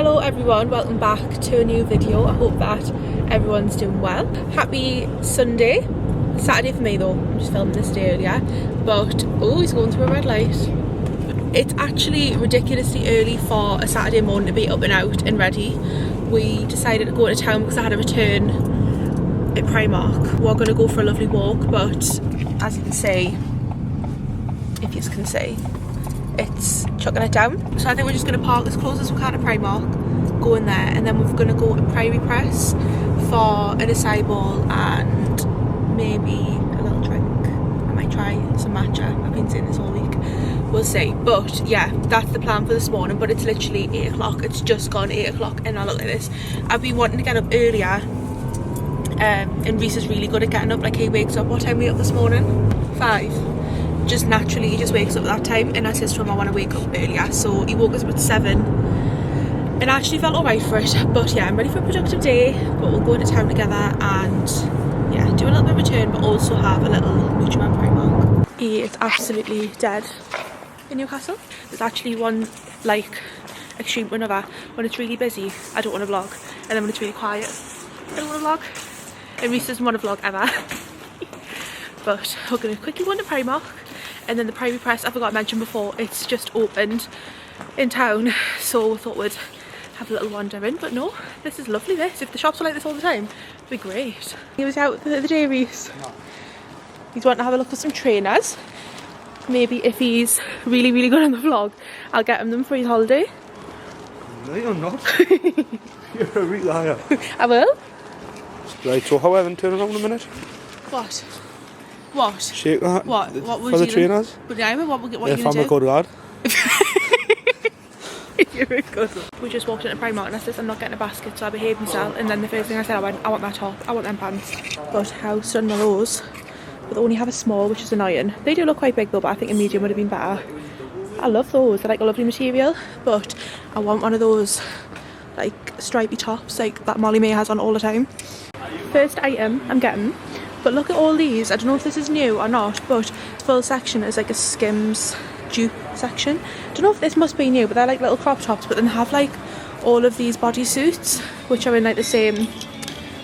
Hello everyone, welcome back to a new video. I hope that everyone's doing well. Happy Sunday. Saturday for me though, I'm just filming this day earlier. But, oh, he's going through a red light. It's actually ridiculously early for a Saturday morning to be up and out and ready. We decided to go to town because I had a return at Primark. We're going to go for a lovely walk, but as you can see, if you can see, it's chucking it down. So I think we're just going to park as close as we can to Primark, go in there, and then we're going to go to Priory Press for an acai bowl and maybe a little drink. I might try some matcha. I've been saying this all week. We'll see. But yeah, that's the plan for this morning. But it's literally 8 o'clock. It's just gone 8 o'clock and I look like this. I've been wanting to get up earlier. And Reese is really good at getting up. Like, he wakes up. What time were we up this morning? 5. Just naturally, he just wakes up at that time. And I says to him, I want to wake up earlier. So he woke us up at 7. And I actually felt alright for it. But yeah, I'm ready for a productive day. But we'll go into town together and yeah, do a little bit of return, but also have a little mooch around Primark. It's absolutely dead in Newcastle. There's actually one like extreme to another. When it's really busy, I don't want to vlog, and then when it's really quiet, I don't want to vlog. And Reese doesn't want to vlog ever. But we're going to quickly go into Primark, and then the Priory Press, I forgot to mention before, it's just opened in town, so we thought we'd have a little wander in. But no, this is lovely. This, if the shops were like this all the time, it'd be great. He was out the other day, Reese. He's wanting to have a look at some trainers. Maybe if he's really good on the vlog, I'll get him them for his holiday. No, you're not. You're a real liar. I will. Right, so however, then turn around a minute. What? What? Shake that. What would for the you trainers? But yeah, what are you going to do? If I'm a good lad. You're a good one. We just walked into Primark and I said I'm not getting a basket, so I behaved myself. And then the first thing I said, I want that top, I want them pants. But how stunning are those? But they only have a small, which is annoying. They do look quite big though, but I think a medium would have been better. I love those, they're like a lovely material. But I want one of those like stripy tops like that Molly May has on all the time. First item I'm getting. But look at all these. I don't know if this is new or not, but the full section is like a Skims dupe section. I don't know if this must be new, but they're like little crop tops, but then they have like all of these bodysuits which are in like the same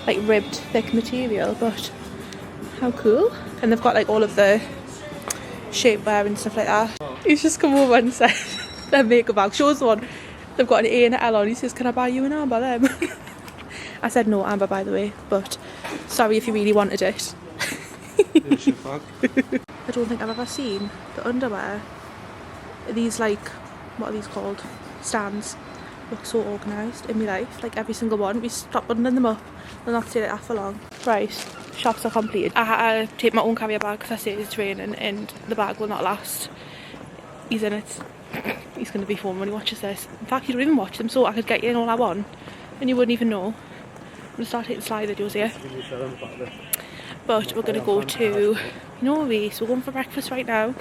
like ribbed thick material. But how cool. And they've got like all of the shapewear and stuff like that. He's just come over and said their makeup bag, shows the one they've got an A and an L on. He says, can I buy you an amber them? I said no amber, by the way, but sorry if you really wanted it. I don't think I've ever seen the underwear. These like, what are these called? Stands. Look so organised in my life. Like every single one. We stopped bundling them up. They'll not stay like that for long. Right, shops are completed. I had to take my own carrier bag because I say it's raining and the bag will not last. He's in it. He's going to be fun when he watches this. In fact, you don't even watch them, so I could get you in all I want and you wouldn't even know. I'm going to start hitting slide videos here. But we're going to go to, Reese. We're going for breakfast right now.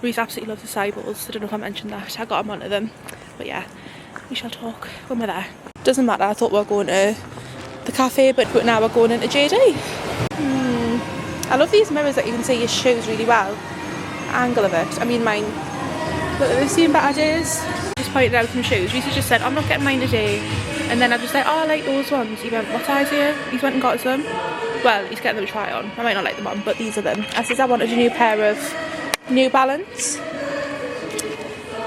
Reese absolutely loves the acai bowls. I don't know if I mentioned that. I got him onto them. But yeah, we shall talk when we're there. Doesn't matter, I thought we were going to the cafe, but now we're going into JD. I love these mirrors that you can see your shoes really well. The angle of it. I mean, mine, look, they've seen better days. Just pointed out some shoes. Reese just said, I'm not getting mine today. And then I was like, oh, I like those ones. He went, what size are you? He went and got us them. Well, he's getting them to try on. I might not like them on, but these are them. I said I wanted a new pair of New Balance.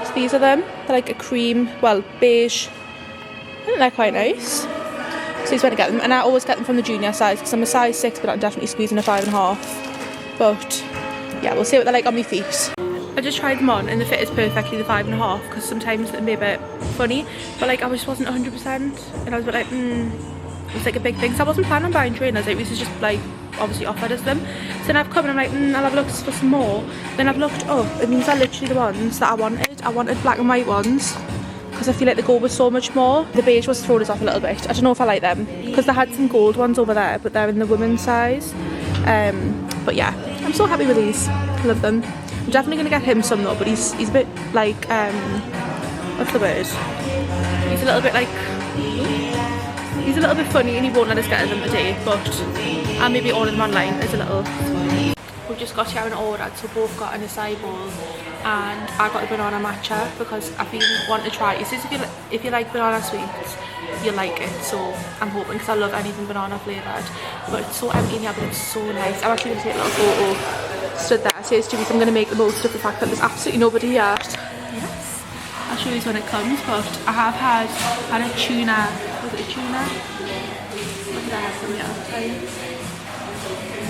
So these are them. They're like a cream, well, beige. I think they're quite nice. So he's went to get them. And I always get them from the junior size because I'm a size 6, but I'm definitely squeezing a 5.5. But yeah, we'll see what they're like on my feet. I just tried them on and the fit is perfectly the 5.5 because sometimes it can be a bit funny, but like I just wasn't 100% and I was a bit like, it's like a big thing. So I wasn't planning on buying trainers. Like, this is just like obviously offered us them. So then I've come and I'm like, I'll have a look for some more. Then I've looked up and these are literally the ones that I wanted. I wanted black and white ones because I feel like the gold was so much more. The beige was throwing us off a little bit. I don't know if I like them because they had some gold ones over there, but they're in the women's size. But yeah, I'm so happy with these. I love them. I'm definitely going to get him some though, but he's a bit like, what's the word? He's a little bit like, he's a little bit funny and he won't let us get them today, but I'll maybe order them online as a little. We've just got here and ordered, so both got an acai bowl and I got the banana matcha because I've been wanting to try it. It says if you like banana sweets, you'll like it, so I'm hoping, because I love anything banana flavoured. But it's so empty in here, but it's so nice. I'm actually going to take a little photo. Stood there, says to me, so I'm going to make the most of the fact that there's absolutely nobody here. Yes, I'll show you when it comes, but I have had a tuna. Was it a tuna? What did I have from here?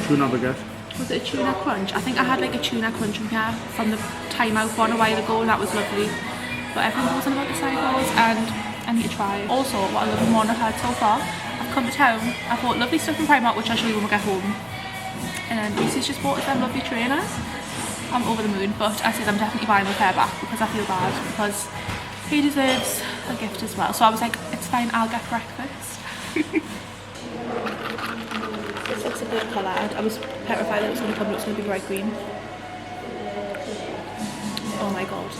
Tuna baguette. Was it a tuna crunch? I think I had like a tuna crunch from here from the Time Out one a while ago, and that was lovely. But everyone goes on about the cycles, and I need to try it. Also, what I love more I've had so far, I've come to town, I bought lovely stuff from Primark, which I'll show you when we get home. And then Reese's just bought them lovely trainers. I'm over the moon, but I said I'm definitely buying the pair back because I feel bad, because he deserves a gift as well. So I was like, it's fine, I'll get breakfast. This looks a good colour. I was petrified that it was going to come, but it's going to be bright green. Oh my god,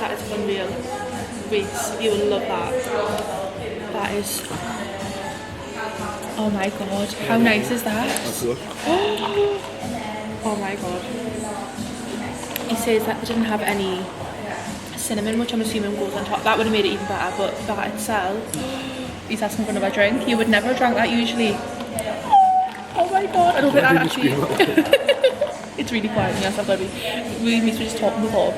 that is unreal. Reese, you will love that. That is, oh my god, how nice is that? That's good. Oh my god. He says that they didn't have any cinnamon, which I'm assuming goes on top. That would have made it even better, but that itself, he's asking for another drink. You would never have drank that usually. Oh my god, I don't think that actually... It's really quiet, yes, I've got to be. We were just talking before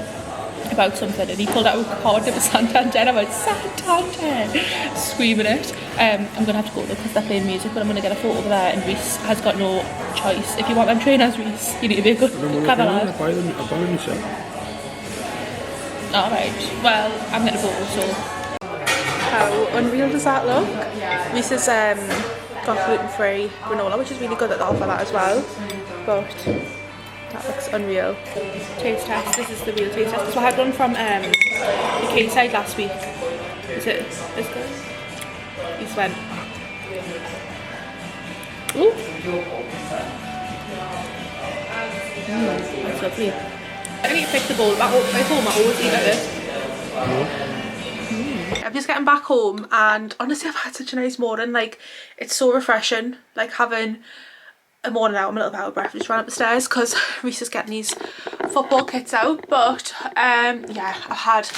about something, and he pulled out a card and it was Santander, and I went, Santander! Screaming it. I'm going to have to go though because they're playing music, but I'm going to get a photo over there, and Reese has got no choice. If you want them trainers, Reese, you need to be a good clever lad. I buy them myself. Alright, well, I'm getting a photo, so. How unreal does that look? Reese has got gluten-free granola, which is really good that they offer that as well, but that looks unreal. Taste test, this is the real taste test. So I had one from the Acai last week. Is it this good? He just went, ooh. That's lovely. I need to pick the bowl. At home I always eat like this. I'm just getting back home, and honestly I've had such a nice morning. Like, it's so refreshing, like having a morning out. I'm a little bit out of breath, just ran up the stairs because Reese is getting these football kits out. But yeah, I've had,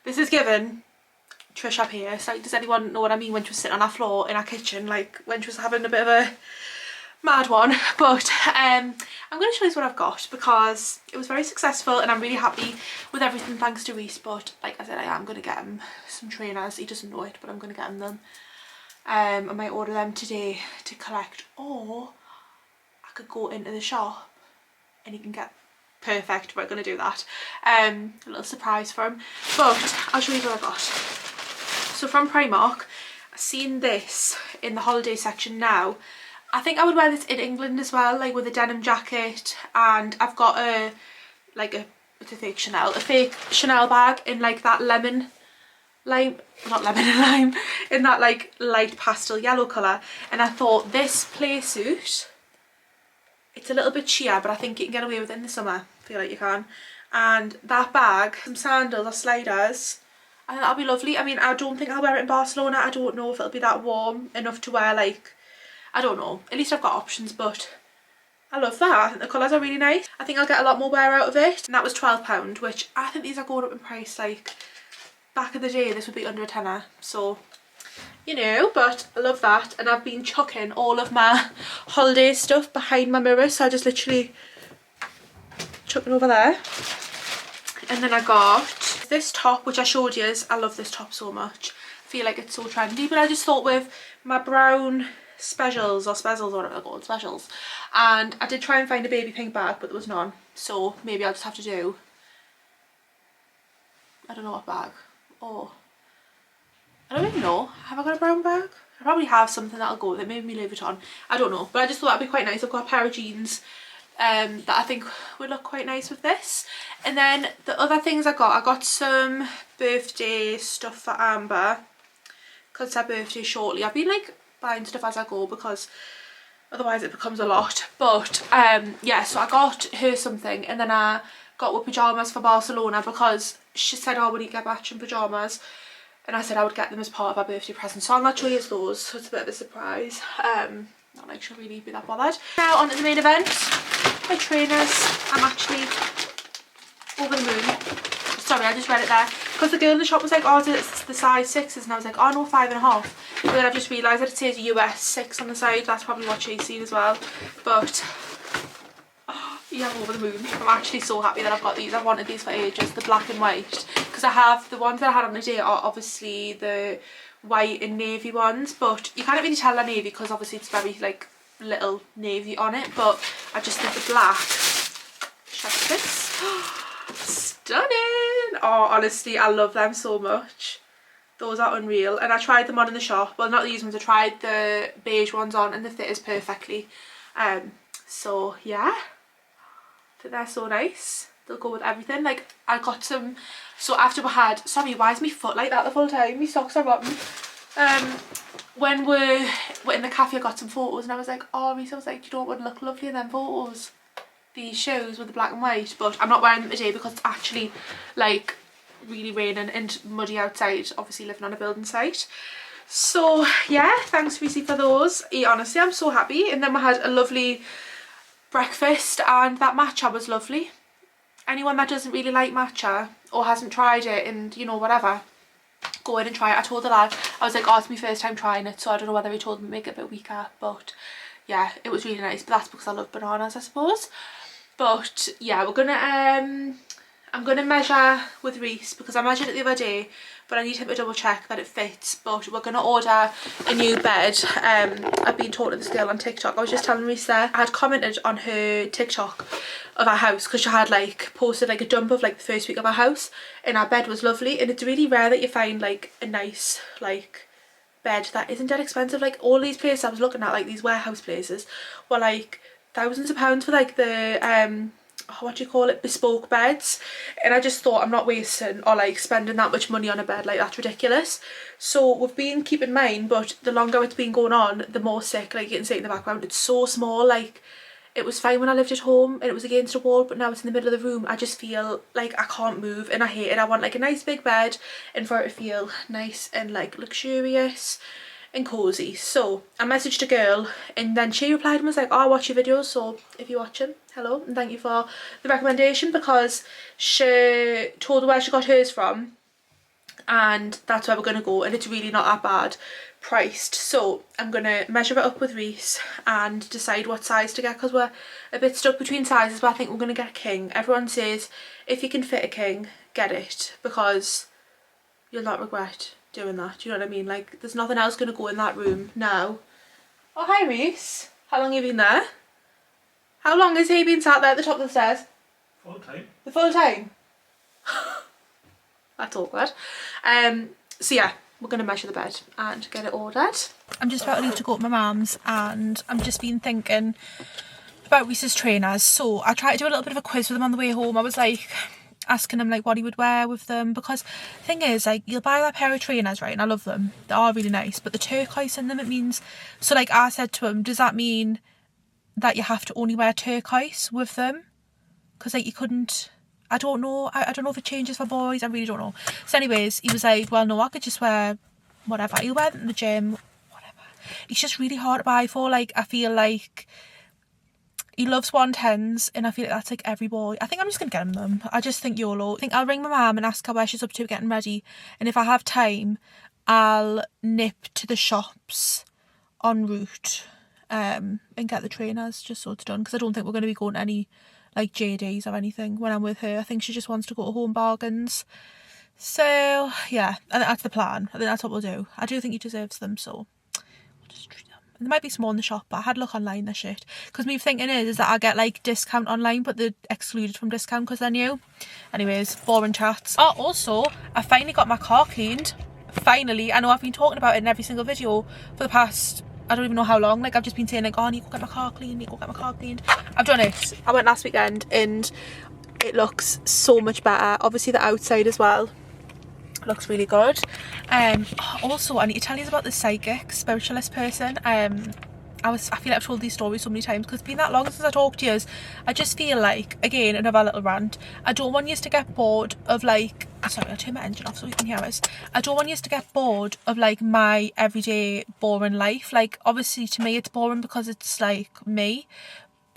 this is given Trish up here. So does anyone know what I mean when she was sitting on our floor in our kitchen, like when she was having a bit of a mad one? But I'm going to show you what I've got because it was very successful and I'm really happy with everything thanks to Reese. But like I said, I am going to get him some trainers. He doesn't know it, but I'm going to get him them. I might order them today to collect, or I could go into the shop and he can get, perfect, we're going to do that. A little surprise for him, but I'll show you what I got. So from Primark, I've seen this in the holiday section now. I think I would wear this in England as well, like with a denim jacket, and I've got a, like it's a fake Chanel bag in like that lemon lime, not lemon and lime, in that like light pastel yellow colour. And I thought this play suit, it's a little bit sheer, but I think you can get away with it in the summer. I feel like you can. And that bag, some sandals or sliders, I think that'll be lovely. I mean, I don't think I'll wear it in Barcelona. I don't know if it'll be that warm enough to wear, like, I don't know. At least I've got options, but I love that. I think the colours are really nice. I think I'll get a lot more wear out of it. And that was £12, which I think these are going up in price. Like, back in the day, this would be under a tenner. So, you know, but I love that. And I've been chucking all of my holiday stuff behind my mirror. So I just literally chuck it over there. And then I got this top, which I showed you. I love this top so much. I feel like it's so trendy. But I just thought with my brown specials or whatever they're called, specials, and I did try and find a baby pink bag, but there was none. So maybe I'll just have to do, I don't know what bag. Oh, I don't even know. Have I got a brown bag? I probably have something that'll go with it. Maybe me Louis Vuitton. I don't know. But I just thought that'd be quite nice. I've got a pair of jeans that I think would look quite nice with this. And then the other things I got some birthday stuff for Amber because it's her birthday shortly. I've been like buying stuff as I go because otherwise it becomes a lot. But yeah, so I got her something, and then I got her pyjamas for Barcelona because she said, oh, we need to get matching pyjamas, and I said I would get them as part of our birthday present. So I'll not show you those, so it's a bit of a surprise. Not like she'll really be that bothered. Now on to the main event, my trainers. I'm actually over the moon. Sorry, I just read it there. Because the girl in the shop was like, oh, it's the size 6s. And I was like, oh no, 5.5. But then I've just realised that it says US 6 on the side. That's probably what she's seen as well. But, oh, yeah, I'm over the moon. I'm actually so happy that I've got these. I've wanted these for ages, the black and white. Because I have, the ones that I had on the day are obviously the white and navy ones. But you can't really tell they're navy because obviously it's very, like, little navy on it. But I just think the black, check this. Stunning! Oh, honestly, I love them so much. Those are unreal. And I tried them on in the shop. Well, not these ones. I tried the beige ones on and they fit us perfectly. So, yeah. I think they're so nice. They'll go with everything. Like, I got some... So, after we had... Sorry, why is my foot like that the full time? My socks are rotten. When we're in the cafe, I got some photos and I was like, oh, Reese, I was like, you know what would look lovely in them photos? These shoes with the black and white, but I'm not wearing them today because it's actually like really raining and muddy outside, obviously living on a building site. So yeah, thanks Reese for those. Honestly, I'm so happy. And then we had a lovely breakfast and that matcha was lovely. Anyone that doesn't really like matcha or hasn't tried it and you know whatever, go in and try it. I told the lad, I was like, oh, it's my first time trying it, so I don't know whether he told me to make it a bit weaker, but yeah, it was really nice. But that's because I love bananas, I suppose. But yeah, we're gonna I'm gonna measure with Reese because I measured it the other day, but I need him to double check that it fits. But we're gonna order a new bed. I've been talking to this girl on TikTok. I was just telling Reese there, I had commented on her TikTok of our house because she had like posted like a dump of like the first week of our house, and our bed was lovely. And it's really rare that you find like a nice like bed that isn't that expensive. Like all these places I was looking at, like these warehouse places, were like thousands of pounds for like the what do you call it, bespoke beds, and I just thought I'm not wasting or like spending that much money on a bed, like that's ridiculous. So we've been keeping mine, but the longer it's been going on, the more sick. Like you can see in the background, it's so small. Like it was fine when I lived at home and it was against a wall, but now it's in the middle of the room. I just feel like I can't move and I hate it. I want like a nice big bed and for it to feel nice and like luxurious and cozy. So I messaged a girl and then she replied and was like, oh, I watch your videos, so if you're watching, hello and thank you for the recommendation, because she told her where she got hers from and that's where we're going to go, and it's really not that bad priced. So I'm going to measure it up with Reese and decide what size to get, because we're a bit stuck between sizes, but I think we're going to get a king. Everyone says if you can fit a king, get it, because you'll not regret doing that. Do you know what I mean? Like there's nothing else going to go in that room now. Oh, hi Reese. How long have you been there? How long has he been sat there at the top of the stairs? Full time. The full time? That's awkward. So yeah, we're going to measure the bed and get it ordered. I'm just about to leave to go to my mum's, and I'm just been thinking about Reese's trainers. So I tried to do a little bit of a quiz with him on the way home. I was like asking him like what he would wear with them, because the thing is, like, you'll buy that pair of trainers, right, and I love them, they are really nice, but the turquoise in them, it means, so like I said to him, does that mean that you have to only wear turquoise with them? Because like you couldn't, I don't know, I don't know if it changes for boys, I really don't know. So anyways, he was like, well no, I could just wear whatever, he'll wear them in the gym, whatever. It's just really hard to buy for. Like I feel like he loves 110s and I feel like that's like every boy. I think I'm just going to get him them. I just think YOLO. I think I'll ring my mum and ask her where she's up to getting ready. And if I have time, I'll nip to the shops en route and get the trainers just so it's done. Because I don't think we're going to be going to any like JDs or anything when I'm with her. I think she just wants to go to Home Bargains. So yeah, I think that's the plan. I think that's what we'll do. I do think he deserves them, so we'll just treat them. There might be some more in the shop, but I had a look online, this shit. Because me thinking is that I get like discount online, but they're excluded from discount because they're new. Anyways, boring chats. Oh, also, I finally got my car cleaned. Finally. I know I've been talking about it in every single video for the past, I don't even know how long. Like I've just been saying like, oh, I need to go get my car cleaned, I need to go get my car cleaned. I've done it. I went last weekend and it looks so much better. Obviously the outside as well looks really good. Also I need to tell you about the psychic spiritualist person. I feel like I've told these stories so many times because it's been that long since I talked to you. I just feel like, again, another little rant, I don't want you to get bored of like, sorry, I'll turn my engine off so you can hear us. I don't want you to get bored of like my everyday boring life. Like obviously to me it's boring because it's like me,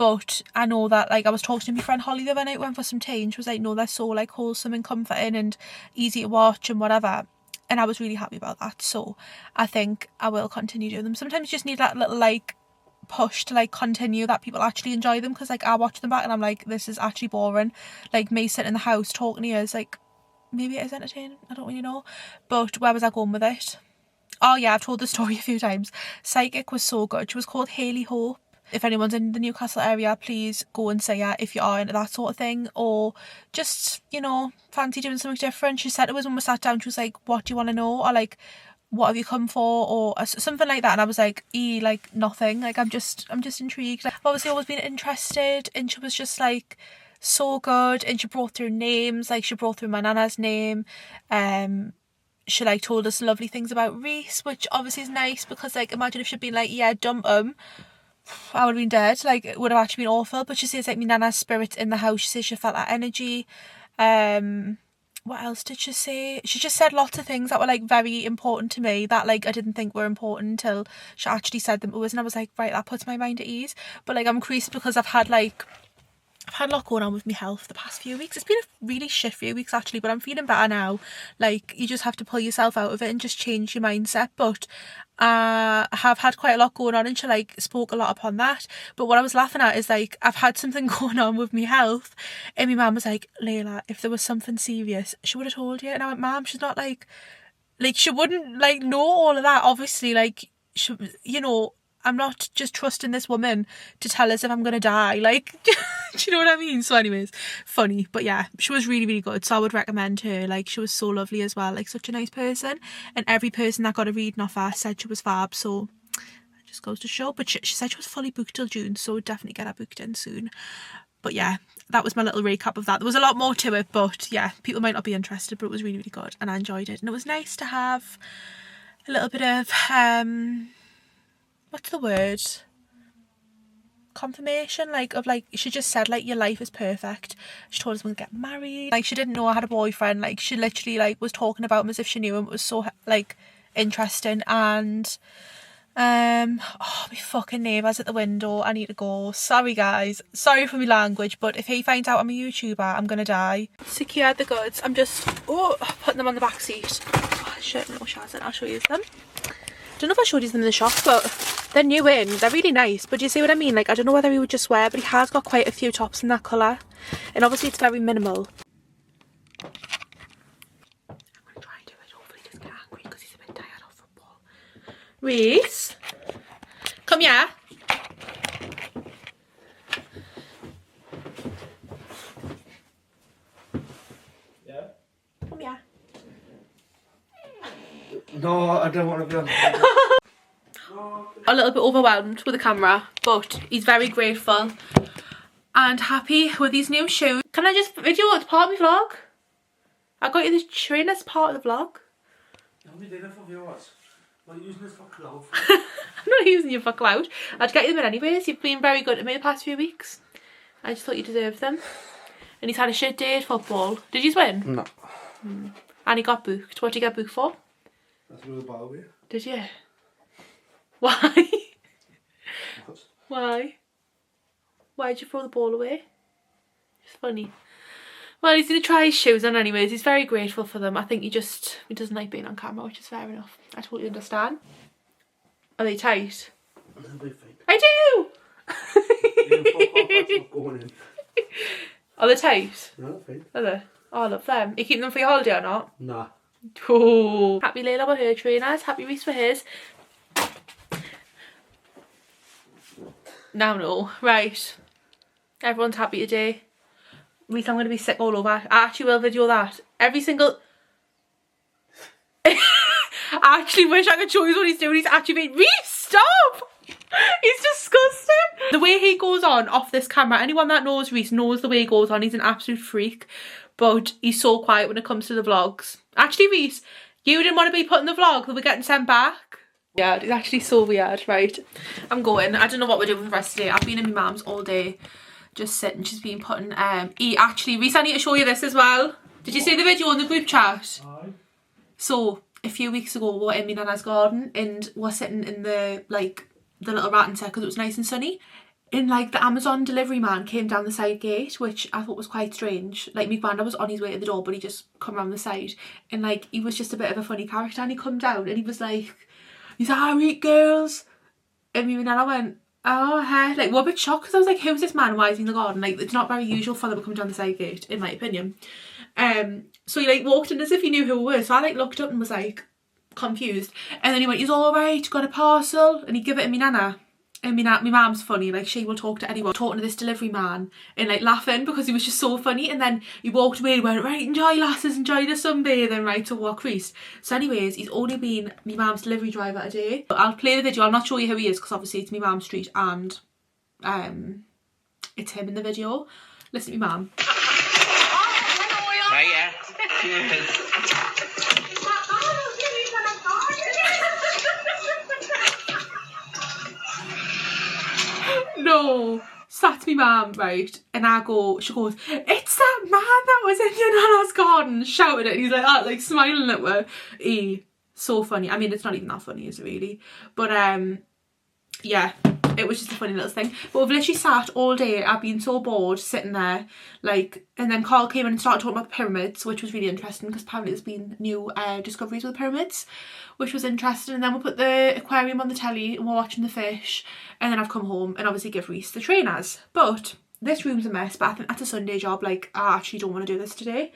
But I know that, like, I was talking to my friend Holly the other night, went for some tea, and she was like, no, they're so, like, wholesome and comforting and easy to watch and whatever. And I was really happy about that. So I think I will continue doing them. Sometimes you just need that little, like, push to, like, continue, that people actually enjoy them. Because, like, I watch them back and I'm like, this is actually boring. Like, me sitting in the house talking to you is, like, maybe it is entertaining. I don't really know. But where was I going with it? Oh yeah, I've told the story a few times. Psychic was so good. She was called Hayley Hope. If anyone's in the Newcastle area, please go and see her if you are into that sort of thing, or just, you know, fancy doing something different. She said to us when we sat down, she was like, what do you want to know? Or like, what have you come for? Or something like that. And I was like, like nothing. Like, I'm just intrigued. Like, I've obviously always been interested, and she was just like so good. And she brought through names, like she brought through my nana's name. She like told us lovely things about Reese, which obviously is nice, because like, imagine if she'd been like, yeah, dump him, I would have been dead. Like, it would have actually been awful. But she says like my nana's spirit in the house. She says she felt that energy. What else did she say? She just said lots of things that were like very important to me, that like I didn't think were important until she actually said them to us, and I was like, right, that puts my mind at ease. But like, I'm creased because I've had a lot going on with my health the past few weeks. It's been a really shit few weeks actually, but I'm feeling better now. Like, you just have to pull yourself out of it and just change your mindset. But I have had quite a lot going on, and she like spoke a lot upon that. But what I was laughing at is like, I've had something going on with my health, and my mum was like, Layla, if there was something serious, she would have told you. And I went, Mum, she's not like she wouldn't like know all of that. Obviously, like, she, you know, I'm not just trusting this woman to tell us if I'm going to die. Like, do you know what I mean? So anyways, funny. But yeah, she was really, really good. So I would recommend her. Like, she was so lovely as well. Like, such a nice person. And every person that got a reading off her said she was fab. So it just goes to show. But she said she was fully booked till June. So we'll definitely get her booked in soon. But yeah, that was my little recap of that. There was a lot more to it. But yeah, people might not be interested. But it was really, really good. And I enjoyed it. And it was nice to have a little bit of... what's the word? Confirmation, like, of like, she just said like, your life is perfect. She told us we're gonna get married. Like, she didn't know I had a boyfriend. Like, she literally like was talking about him as if she knew him. It was so like interesting. And oh, my fucking neighbour's at the window. I need to go. Sorry guys, sorry for my language, but if he finds out I'm a YouTuber, I'm gonna die. Secured the goods. I'm just putting them on the back seat. Oh shit, no Shazin, I'll show you them. I don't know if I showed you them in the shop, but they're new in. They're really nice, but do you see what I mean? Like, I don't know whether he would just wear, but he has got quite a few tops in that colour. And obviously it's very minimal. I'm going to try and do it. Hopefully he doesn't get angry because he's a bit tired of football. Reese, come here. Yeah? Come here. No, I don't want to be on. A little bit overwhelmed with the camera, but he's very grateful and happy with his new shoes. Can I just video it's part of my vlog? I got you the train as part of the vlog. How many did for viewers? Why are you using this for clout? I'm not using you for clout. I'd get you them anyways. You've been very good to me the past few weeks. I just thought you deserved them. And he's had a shit day at football. Did you win? No. And he got booked. What did you get booked for? That's where the ball away. Did you? Why? What? Why? Why did you throw the ball away? It's funny. Well, he's going to try his shoes on anyways. He's very grateful for them. I think he doesn't like being on camera, which is fair enough. I totally understand. Are they tight? They'll be fine. I do! Going in. Are they tight? No, they're fine. Are they? Oh, I love them. You keeping them for your holiday or not? Nah. Oh. Happy Layla with her trainers. Happy Reese for his. Now no. Right. Everyone's happy today. Reese, I'm going to be sick all over. I actually will video that. Every single... I actually wish I could show you what he's doing. He's actually being... Reese, stop! He's disgusting. The way he goes on off this camera, anyone that knows Reese knows the way he goes on. He's an absolute freak. But he's so quiet when it comes to the vlogs. Actually, Reese, you didn't want to be put in the vlog. We'll be getting sent back. Yeah, it's actually so weird. Right, I'm going. I don't know what we're doing the rest of the day. I've been in my mum's all day, just sitting. She's been putting actually, Reese, I need to show you this as well. Did you see the video in the group chat? Aye. So a few weeks ago, we were in my nana's garden and we're sitting in the little rattan set because it was nice and sunny. and like the Amazon delivery man came down the side gate, which I thought was quite strange. Like my granddad was on his way to the door, but he just come around the side, and like he was just a bit of a funny character, and he come down and he was like, he's like, alright girls, and me and Nana went, oh hey, like we're a bit shocked because I was like, who's this man, why is he in the garden? Like it's not very usual for them to come down the side gate, in my opinion. So he like walked in as if he knew who we were, so I like looked up and was like confused, and then he went, he's all right, got a parcel, and he give it to me Nana. And my mum's funny, like she will talk to anyone, talking to this delivery man and like laughing because he was just so funny. And then he walked away and went, right, enjoy lasses, enjoy the sunbathing, right, to walk Crease. So anyways, he's only been my mum's delivery driver a day. But I'll play the video, I'll not show you who he is because obviously it's my mum's street and it's him in the video. Listen to my mum. Right, yeah. Cheers. No, that's me mum, right? And I go, she goes, it's that man that was in your Nana's garden, shouted it, and he's like that, like smiling at her. So funny. I mean, it's not even that funny, is it really? But yeah, it was just a funny little thing. But we've literally sat all day. I've been so bored sitting there, like, and then Carl came in and started talking about the pyramids, which was really interesting because apparently there's been new discoveries with the pyramids, which was interesting. And then we'll put the aquarium on the telly and we're watching the fish, and then I've come home and obviously give Reese the trainers. But this room's a mess, but I think that's a Sunday job. Like, I actually don't want to do this today.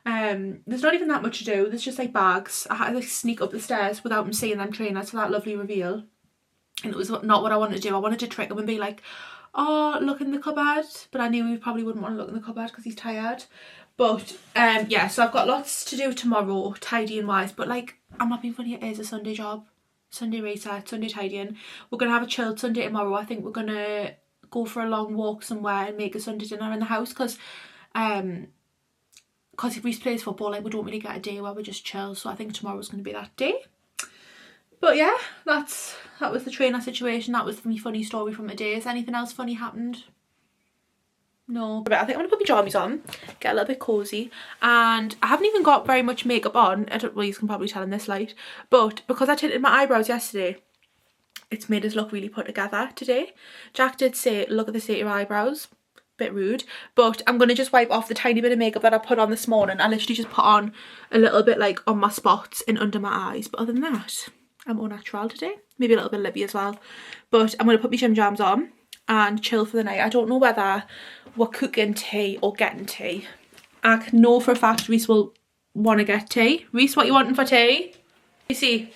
There's not even that much to do. There's just like bags. I had to like sneak up the stairs without him seeing them trainers for that lovely reveal, and it was not what I wanted to do. I wanted to trick him and be like, oh, look in the cupboard, but I knew he probably wouldn't want to look in the cupboard because he's tired. But yeah, so I've got lots to do tomorrow, tidying wise, but like, I'm not being funny, it is a Sunday job. Sunday reset, Sunday tidying. We're gonna have a chilled Sunday tomorrow. I think we're gonna go for a long walk somewhere and make a Sunday dinner in the house because if Reese plays football, like, we don't really get a day where we just chill, so I think tomorrow's going to be that day. But yeah, that was the trainer situation. That was my funny story from today. Has anything else funny happened? No. But I think I'm going to put my jammies on, get a little bit cosy, and I haven't even got very much makeup on. Well, you can probably tell in this light, but because I tinted my eyebrows yesterday, it's made us look really put together today. Jack did say, look at the state of your eyebrows. Bit rude, but I'm gonna just wipe off the tiny bit of makeup that I put on this morning. I literally just put on a little bit like on my spots and under my eyes, but other than that, I'm all natural today. Maybe a little bit of lippy as well. But I'm gonna put my gym jams on and chill for the night. I don't know whether we're cooking tea or getting tea. I know for a fact Reese will want to get tea. Reese, what you wanting for tea? You see,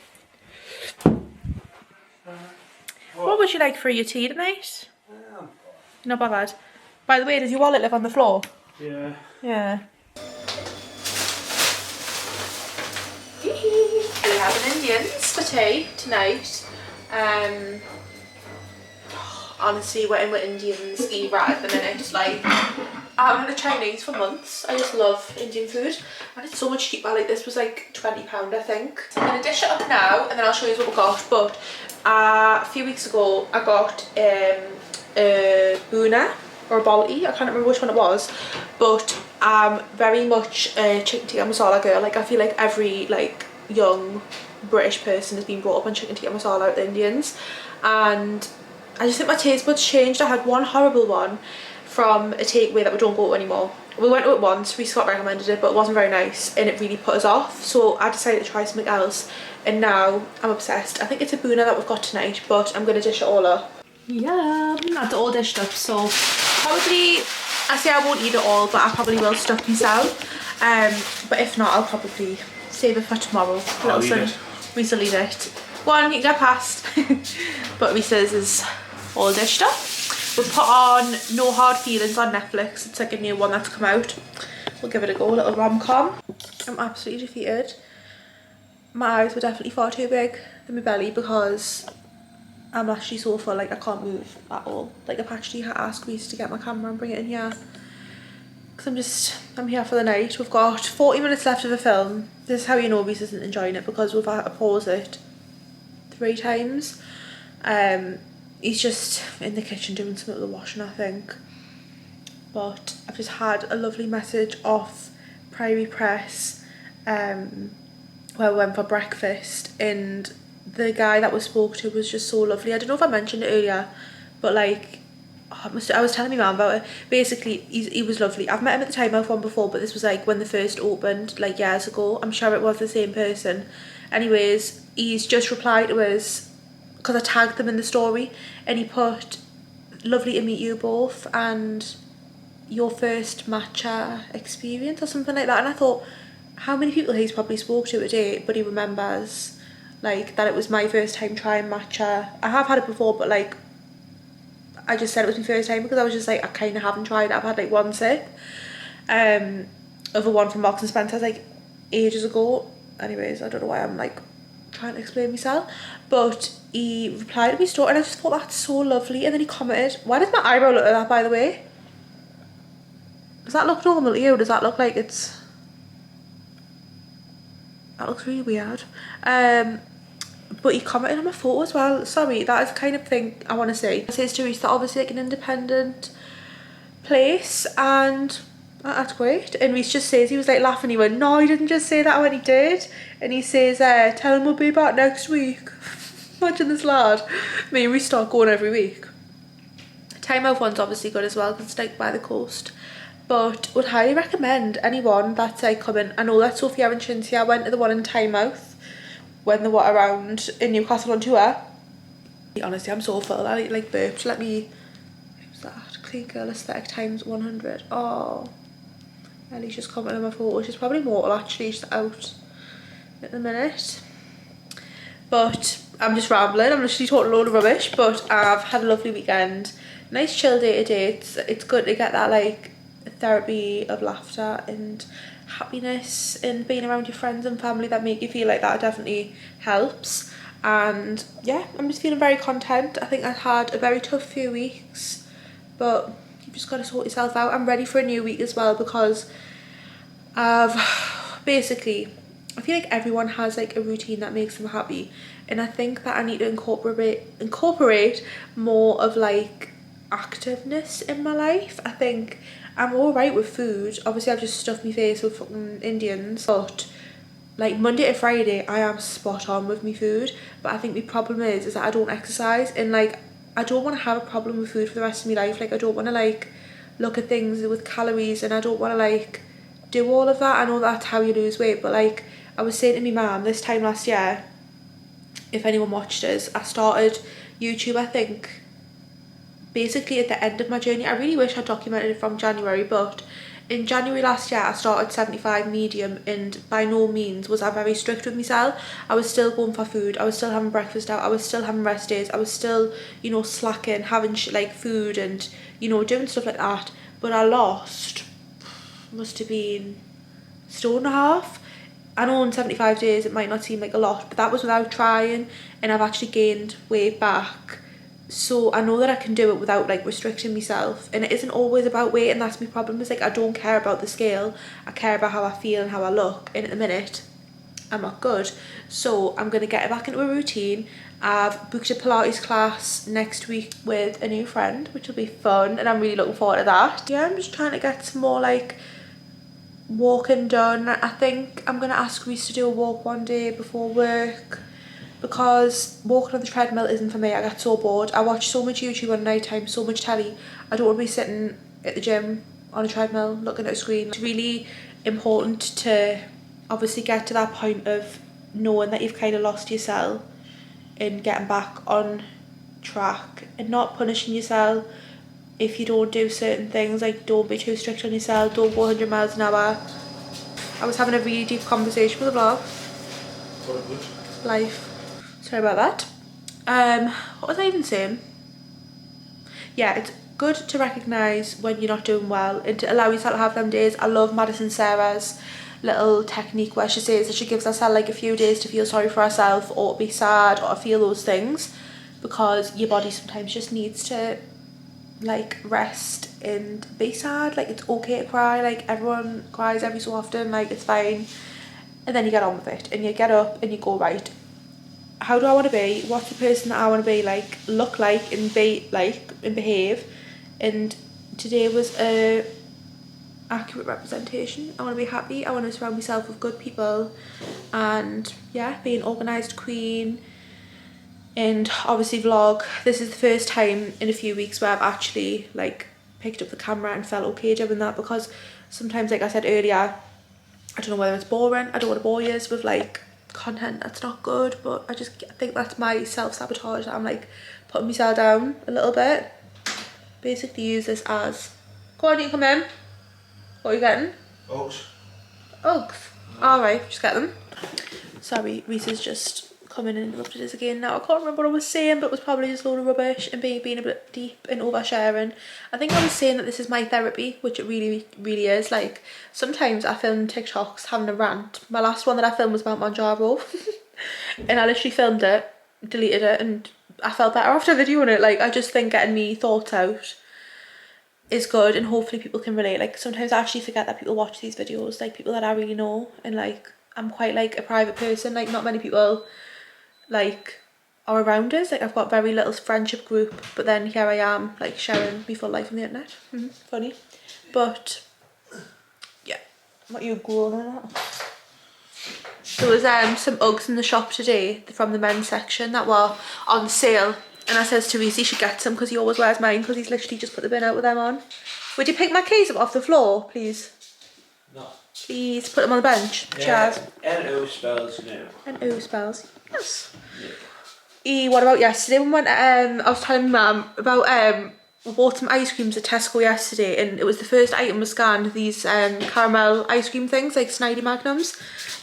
what would you like for your tea tonight? Not bad. By the way, does your wallet live on the floor? Yeah. Yeah. We're having Indians for tea tonight. Honestly, we're in with Indians era at the minute. Like, I haven't had a Chinese for months. I just love Indian food, and it's so much cheaper. Like, this was like £20, I think. So I'm gonna dish it up now, and then I'll show you what we got. But a few weeks ago, I got a boona or a balti. I can't remember which one it was, but I'm very much a chicken tikka masala girl. Like, I feel like every like young British person has been brought up on chicken tikka masala with the Indians, and I just think my taste buds changed. I had one horrible one from a takeaway that we don't go to anymore. We went to it once, Reese Scott recommended it, but it wasn't very nice and it really put us off, so I decided to try something else, and now I'm obsessed. I think it's a boona that we've got tonight, but I'm going to dish it all up. Yeah, that's all dished up, so probably, I say I won't eat it all, but I probably will stuff myself. But if not, I'll probably save it for tomorrow. Reese will eat it. Go on, you can get past. But Reese's is all dished up. We've put on No Hard Feelings on Netflix. It's like a new one that's come out. We'll give it a go, a little rom-com. I'm absolutely defeated. My eyes were definitely far too big than my belly because I'm actually so full, like I can't move at all. Like, I've actually had to ask Reese to get my camera and bring it in here, because I'm here for the night. We've got 40 minutes left of the film. This is how you know Reese isn't enjoying it, because we've had to pause it 3 times. He's just in the kitchen doing something with the washing, I think. But I've just had a lovely message off Priory Press where we went for breakfast, and the guy that we spoke to was just so lovely. I don't know if I mentioned it earlier, but like, I was telling my mum about it. Basically, he was lovely. I've met him at the Time Out one before, but this was like when they first opened, like years ago. I'm sure it was the same person. Anyways, he's just replied to us because I tagged them in the story, and he put, "Lovely to meet you both, and your first matcha experience," or something like that. And I thought, how many people he's probably spoke to a day, but he remembers like that it was my first time trying matcha. I have had it before, but like I just said it was my first time because I was just like, I kind of haven't tried it. I've had like one sip of a one from Marks and Spencer's like ages ago. Anyways, I don't know why I'm like trying to explain myself, but he replied to my story and I just thought that's so lovely. And then he commented, why does my eyebrow look like that, by the way? Does that look normal to you? Does that look like it's... That looks really weird. But he commented on my photo as well. Sorry, that is the kind of thing I want to see. It says Teresa, obviously like an independent place, and that's great. And Reese just says, he was like laughing, he went, no, he didn't just say that when he did. And he says, tell him we'll be back next week. Imagine this lad. Me and Reese start going every week. Time Out one's obviously good as well because it's like by the coast. But would highly recommend anyone that's like coming. I know that Sophia and Chintzia went to the one in Tynemouth when they were around in Newcastle on tour. Honestly, I'm so full. I like burped. Let me... Who's that? Clean Girl Aesthetic times 100. Oh. Ellie's just commenting on my photo. She's probably mortal actually. She's out at the minute. But I'm just rambling. I'm literally talking a load of rubbish. But I've had a lovely weekend. Nice chill day to day. It's good to get that like therapy of laughter and happiness and being around your friends and family that make you feel like that definitely helps. And yeah, I'm just feeling very content. I think I've had a very tough few weeks, but you've just got to sort yourself out. I'm ready for a new week as well because I've basically, I feel like everyone has like a routine that makes them happy, and I think that I need to incorporate more of like activeness in my life. I think I'm alright with food. Obviously I've just stuffed my face with fucking Indians, but like Monday to Friday I am spot on with my food. But I think the problem is that I don't exercise, and like I don't want to have a problem with food for the rest of my life. Like I don't want to like look at things with calories, and I don't want to like do all of that. I know that's how you lose weight, but like I was saying to my mum this time last year, if anyone watched us, I started YouTube, I think basically at the end of my journey. I really wish I documented it from January, but in January last year I started 75 medium, and by no means was I very strict with myself. I was still going for food, I was still having breakfast out, I was still having rest days, I was still, you know, slacking, having like food and, you know, doing stuff like that. But I lost, must have been stone and a half. I know in 75 days it might not seem like a lot, but that was without trying, and I've actually gained weight back. So I know that I can do it without like restricting myself, and it isn't always about weight, and that's my problem. Is like I don't care about the scale, I care about how I feel and how I look, and at the minute I'm not good. So I'm gonna get back into a routine. I've booked a Pilates class next week with a new friend, which will be fun, and I'm really looking forward to that. Yeah, I'm just trying to get some more like walking done. I think I'm gonna ask Reese to do a walk one day before work, because walking on the treadmill isn't for me. I get so bored. I watch so much YouTube at night time, so much telly. I don't want to be sitting at the gym on a treadmill looking at a screen. It's really important to obviously get to that point of knowing that you've kind of lost yourself and getting back on track, and not punishing yourself if you don't do certain things. Like don't be too strict on yourself, don't go 100 miles an hour. I was having a really deep conversation with a vlog. Life. Sorry about that. What was I even saying? Yeah, it's good to recognise when you're not doing well and to allow yourself to have them days. I love Madison Sarah's little technique where she says that she gives herself like a few days to feel sorry for herself or to be sad or to feel those things, because your body sometimes just needs to like rest and be sad. Like it's okay to cry, like everyone cries every so often, like it's fine. And then you get on with it and you get up and you go, right, how do I want to be? What's the person that I want to be like, look like, and be like, and behave? And today was a accurate representation. I want to be happy. I want to surround myself with good people, and yeah, be an organised queen, and obviously vlog. This is the first time in a few weeks where I've actually like picked up the camera and felt okay doing that, because sometimes, like I said earlier, I don't know whether it's boring, I don't want to bore you with like content that's not good, but I think that's my self-sabotage, that I'm like putting myself down a little bit. Basically use this as, go on, you come in. What are you getting? Oaks. Uggs. Alright, just get them. Sorry, Reese has just come in and interrupted us again now. I can't remember what I was saying, but it was probably just a load of rubbish and being a bit deep and oversharing. I think I was saying that this is my therapy, which it really, really is. Like, sometimes I film TikToks having a rant. My last one that I filmed was about Manjaro. And I literally filmed it, deleted it, and I felt better after videoing it. Like, I just think getting me thoughts out is good, and hopefully people can relate. Like, sometimes I actually forget that people watch these videos, like people that I really know, and like I'm quite like a private person, like not many people like are around us. Like, I've got very little friendship group, but then here I am like sharing my full life on the internet. Funny. But yeah, what are you groaning at? There was some Uggs in the shop today from the men's section that were on sale, and I says to Reese he should get some because he always wears mine, because he's literally just put the bin out with them on. Would you pick my keys up off the floor, please? No. Please put them on the bench. Yeah, Cheers. N-O spells no. N-O spells. Yes. Yeah. What about yesterday? We went, I was telling Mum about we bought some ice creams at Tesco yesterday, and it was the first item was scanned, these caramel ice cream things, like Snidey Magnums.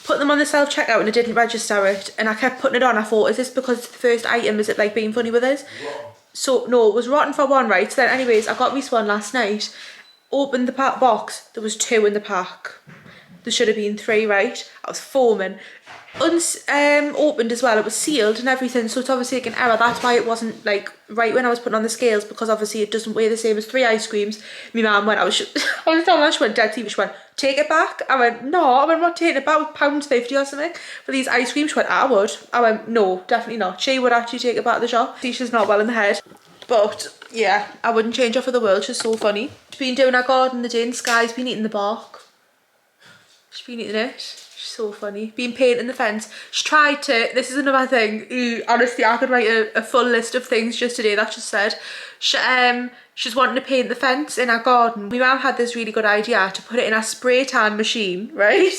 Put them on the self-checkout and it didn't register it, and I kept putting it on. I thought, is this because it's the first item, is it like being funny with us? Rotten. So no, it was rotten for one, right? So then anyways, I got Reese one last night, opened the pack box, there was 2 in the pack. There should have been 3, right? I was foaming. Opened as well, it was sealed and everything, so it's obviously like an error. That's why it wasn't like right when I was putting on the scales, because obviously it doesn't weigh the same as 3 ice creams. My mum went, I was telling her, she went dead serious, she went, take it back. I went, no, I went, I'm not taking it back, with £1.50 or something for these ice creams. She went, I would. I went, no, definitely not. She would actually take it back to the shop. See, she's not well in the head, but yeah, I wouldn't change her for the world. She's so funny. She's been doing her garden the day, and Sky's been eating the bark. She's been eating it. She's so funny. Been painting the fence. She tried to, this is another thing, honestly I could write a full list of things just today that she said. She's wanting to paint the fence in our garden. My mum had this really good idea to put it in a spray tan machine, right?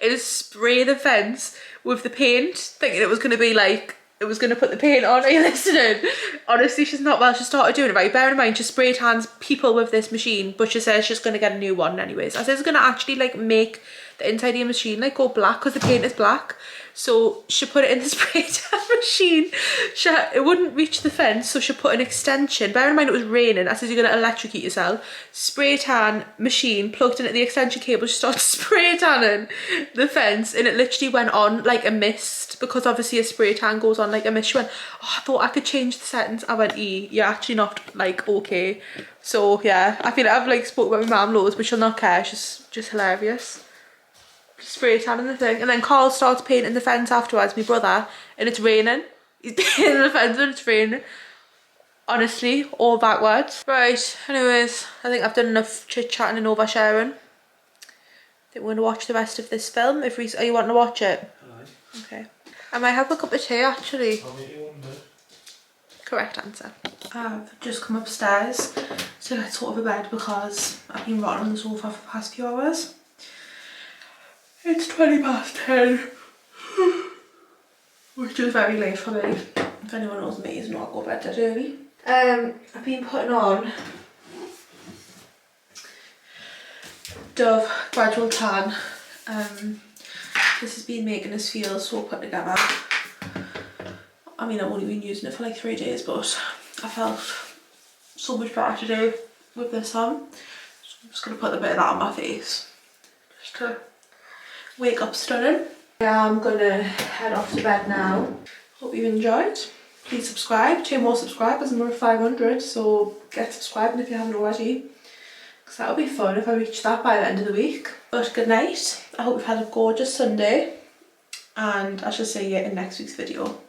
And spray the fence with the paint, thinking it was going to be like, it was going to put the paint on. Are you listening? Honestly, she's not well. She started doing it, right? Bear in mind, she spray tans people with this machine, but she says she's going to get a new one anyways. I said it's going to actually like make the inside of your machine like go black, because the paint is black. So she put it in the spray tan machine. It wouldn't reach the fence, so she put an extension. Bear in mind it was raining. I said you're going to electrocute yourself. Spray tan machine plugged into the extension cable. She started spray tanning the fence, and it literally went on like a mist, because obviously a spray tan goes on like a mist. She went, oh, I thought I could change the settings. I went, you're actually not like okay. So yeah, I feel like I've like spoke about my mum loads, but she'll not care. She's just hilarious. Spray tanning the thing, and then Carl starts painting the fence afterwards, my brother, and it's raining. He's painting the fence and it's raining. Honestly, all backwards. Right, anyways, I think I've done enough chit-chatting and oversharing. I think we're going to watch the rest of this film. If Reese, are you wanting to watch it? Aye. Okay. I might have a cup of tea actually. I'll meet you one day. Correct answer. I've just come upstairs to get sort of a bed, because I've been rotting on the sofa for the past few hours. It's 10:20, which is very late for me. If anyone knows me, it's not go to bed that early. I've been putting on Dove Gradual Tan. This has been making us feel so put together. I mean, I've only been using it for like 3 days, but I felt so much better today with this on. So I'm just going to put a bit of that on my face, just to wake up stunning. I'm gonna head off to bed now. Hope you enjoyed. Please subscribe. 2 more subscribers and we're at 500, so get subscribing if you haven't already, because that'll be fun if I reach that by the end of the week. But good night. I hope you've had a gorgeous Sunday, and I shall see you in next week's video.